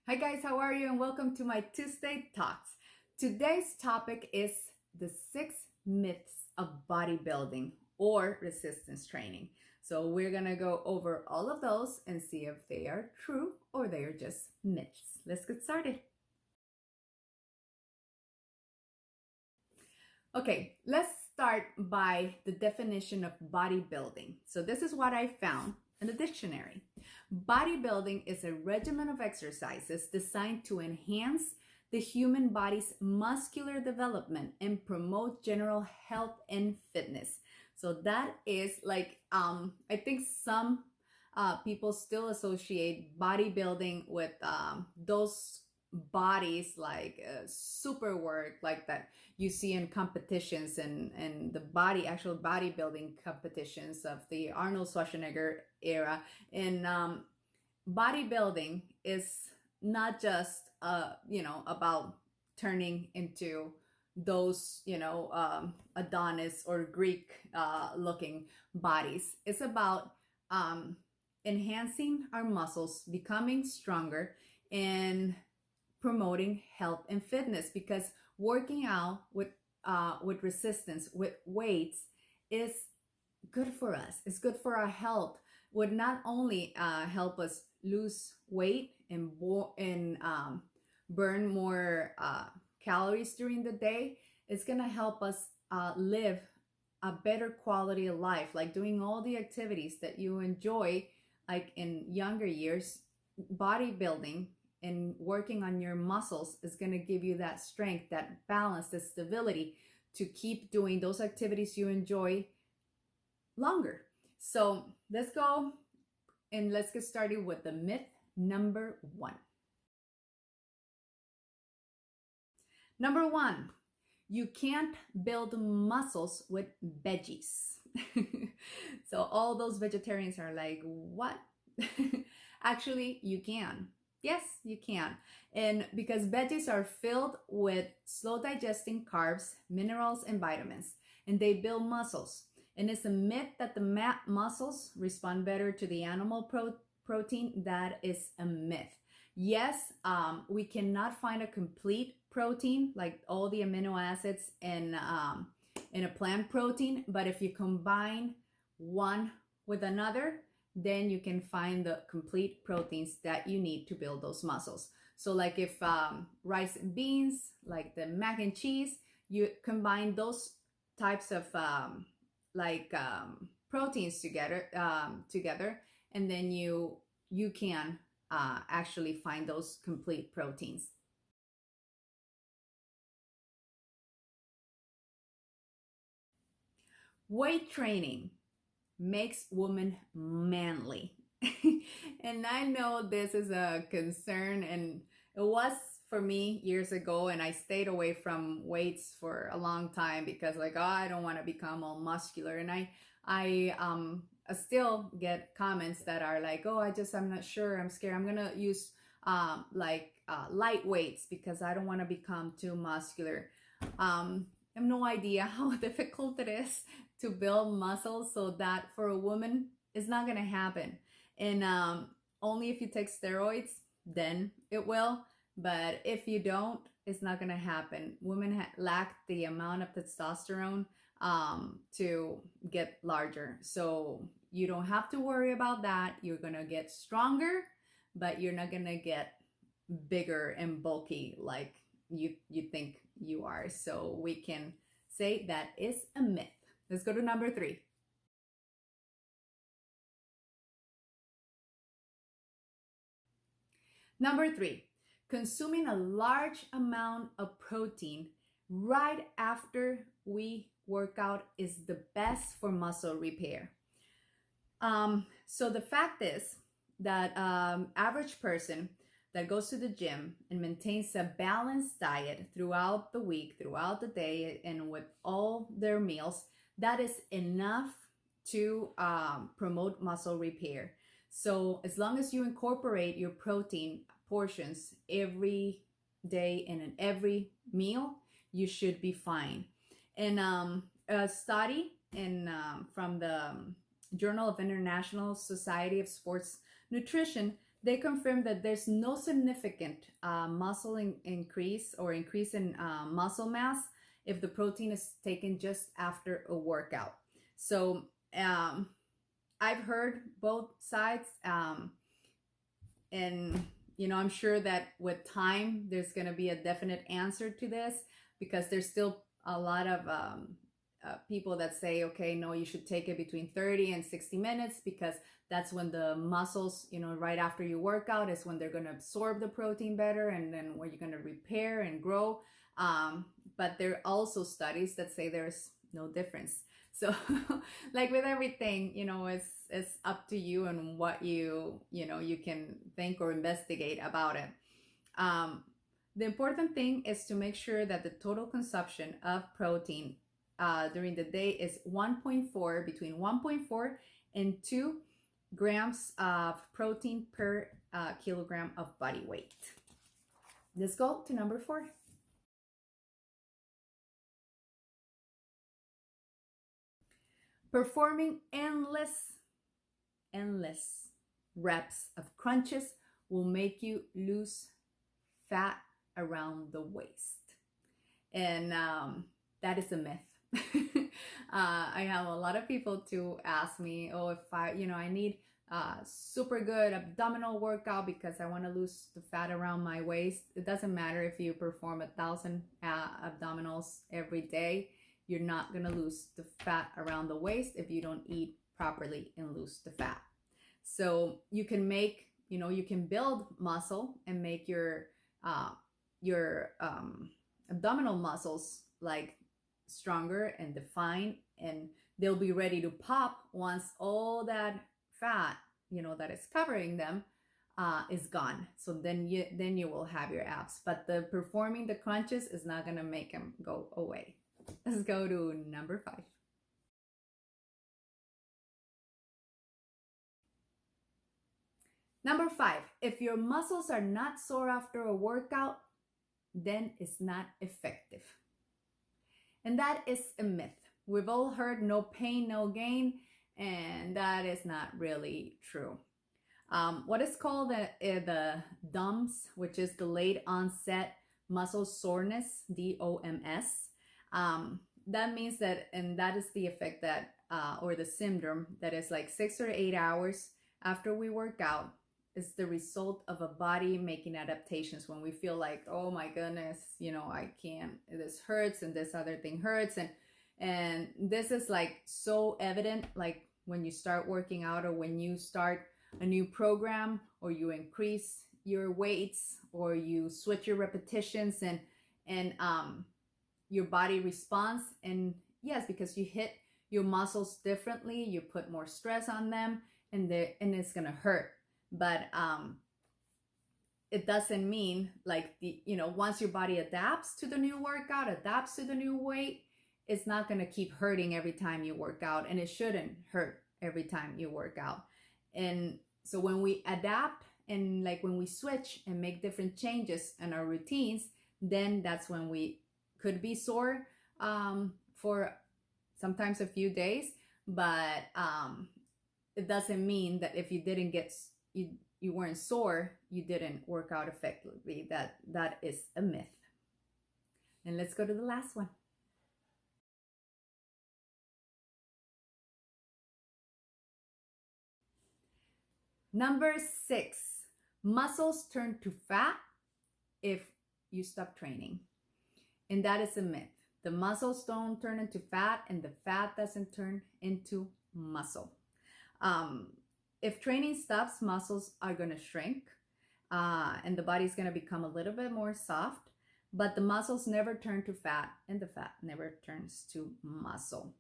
Hi guys, how are you? And welcome to my Tuesday Talks. Today's topic is the 6 myths of bodybuilding or resistance training. So we're gonna go over all of those and see if they are true or they are just myths. Let's get started. Okay, let's start by the definition of bodybuilding. So this is what I found in the dictionary. Bodybuilding is a regimen of exercises designed to enhance the human body's muscular development and promote general health and fitness. So that is like I think some people still associate bodybuilding with those bodies like super work like that you see in competitions and the actual bodybuilding competitions of the Arnold Schwarzenegger era. And bodybuilding is not just about turning into those Adonis or Greek looking bodies. It's about enhancing our muscles, becoming stronger, and promoting health and fitness, because working out with resistance with weights is good for us. It's good for our health. Would not only help us lose weight and burn more calories during the day, it's gonna help us live a better quality of life, like doing all the activities that you enjoy, like in younger years. Bodybuilding and working on your muscles is going to give you that strength, that balance, the stability to keep doing those activities you enjoy longer. So let's go and let's get started with the myth number one. Number one, you can't build muscles with veggies. So all those vegetarians are like, what? Actually, you can. Yes, you can. And because veggies are filled with slow digesting carbs, minerals, and vitamins, and they build muscles. And it's a myth that the muscles respond better to the animal protein. That is a myth. Yes, we cannot find a complete protein, like all the amino acids in a plant protein, but if you combine one with another, then you can find the complete proteins that you need to build those muscles. So like if rice and beans, like the mac and cheese, you combine those types of proteins together, and then you can actually find those complete proteins. Weight training makes women manly. And I know this is a concern, and it was for me years ago, and I stayed away from weights for a long time because like, oh, I don't want to become all muscular. And I still get comments that are like, oh, I'm not sure, I'm scared, I'm gonna use light weights because I don't want to become too muscular. I have no idea how difficult it is to build muscles, so that for a woman it's not gonna happen. And only if you take steroids, then it will. But if you don't, it's not gonna happen. Women lack the amount of testosterone to get larger, so you don't have to worry about that. You're gonna get stronger, but you're not gonna get bigger and bulky like you think you are. So we can say that is a myth. Let's go to number three. Number three, consuming a large amount of protein right after we work out is the best for muscle repair. So the fact is that average person that goes to the gym and maintains a balanced diet throughout the week, throughout the day, and with all their meals, that is enough to promote muscle repair. So as long as you incorporate your protein portions every day and in every meal, you should be fine. And a study from the Journal of International Society of Sports Nutrition They confirmed that there's no significant muscle increase or increase in muscle mass if the protein is taken just after a workout. So um, I've heard both sides, and I'm sure that with time there's going to be a definite answer to this, because there's still a lot of people that say, okay, no, you should take it between 30 and 60 minutes, because that's when the muscles, right after you work out, is when they're going to absorb the protein better, and then when you're going to repair and grow. But there are also studies that say there's no difference. So like with everything, it's up to you and what you can think or investigate about it. The important thing is to make sure that the total consumption of protein during the day is 1.4, between 1.4 and 2 grams of protein per kilogram of body weight. Let's go to number 4. Performing endless reps of crunches will make you lose fat around the waist. And that is a myth. I have a lot of people to ask me, oh, if I need super good abdominal workout because I want to lose the fat around my waist. It doesn't matter if you perform 1,000 abdominals every day. You're not going to lose the fat around the waist if you don't eat properly and lose the fat. So you can you can build muscle and make your abdominal muscles like stronger and defined, and they'll be ready to pop once all that fat that is covering them is gone. So then you will have your abs, but the performing the crunches is not going to make them go away. Let's go to number 5. Number 5, if your muscles are not sore after a workout, then it's not effective. And that is a myth. We've all heard no pain, no gain, and that is not really true. What is called the DOMS, which is delayed onset muscle soreness, DOMS. That means that, and that is the effect that, or the syndrome that is like 6 or 8 hours after we work out, is the result of a body making adaptations when we feel like, oh my goodness, I can't, this hurts and this other thing hurts. And this is like so evident, like when you start working out or when you start a new program or you increase your weights or you switch your repetitions, and your body responds. And yes, because you hit your muscles differently, you put more stress on them, and it's gonna hurt. But it doesn't mean like once your body adapts to the new workout, adapts to the new weight, it's not going to keep hurting every time you work out, and it shouldn't hurt every time you work out. And so when we adapt and like when we switch and make different changes in our routines, then that's when we could be sore for sometimes a few days. But it doesn't mean that if you didn't get you weren't sore, you didn't work out effectively. That is a myth. And let's go to the last one. Number 6, muscles turn to fat if you stop training. And that is a myth. The muscles don't turn into fat, and the fat doesn't turn into muscle. If training stops, muscles are going to shrink, and the body's going to become a little bit more soft, but the muscles never turn to fat, and the fat never turns to muscle.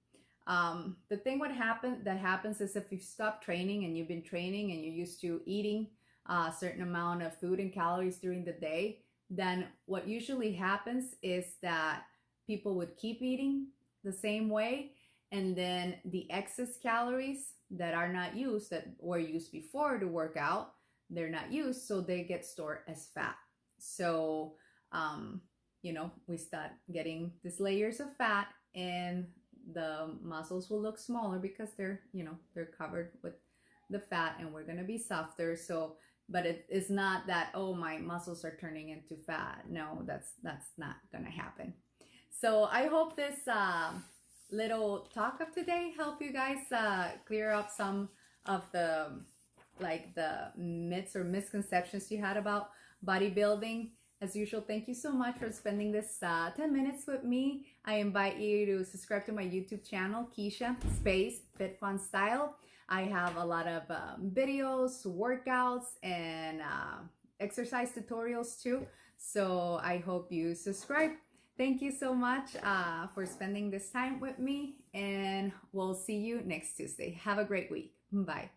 The thing that happens is if you stop training and you've been training and you're used to eating a certain amount of food and calories during the day, then what usually happens is that people would keep eating the same way, and then the excess calories that are not used, that were used before to work out, they're not used, so they get stored as fat. So we start getting these layers of fat, and the muscles will look smaller because they're covered with the fat, and we're going to be softer. So but it's not that, oh, my muscles are turning into fat. No, that's not gonna happen. So I hope this little talk of today help you guys clear up some of the like the myths or misconceptions you had about bodybuilding. As usual, thank you so much for spending this 10 minutes with me. I invite you to subscribe to my YouTube channel, Keisha Space Fit Fun Style. I have a lot of videos, workouts, and exercise tutorials too. So I hope you subscribe. Thank you so much for spending this time with me, and we'll see you next Tuesday. Have a great week. Bye.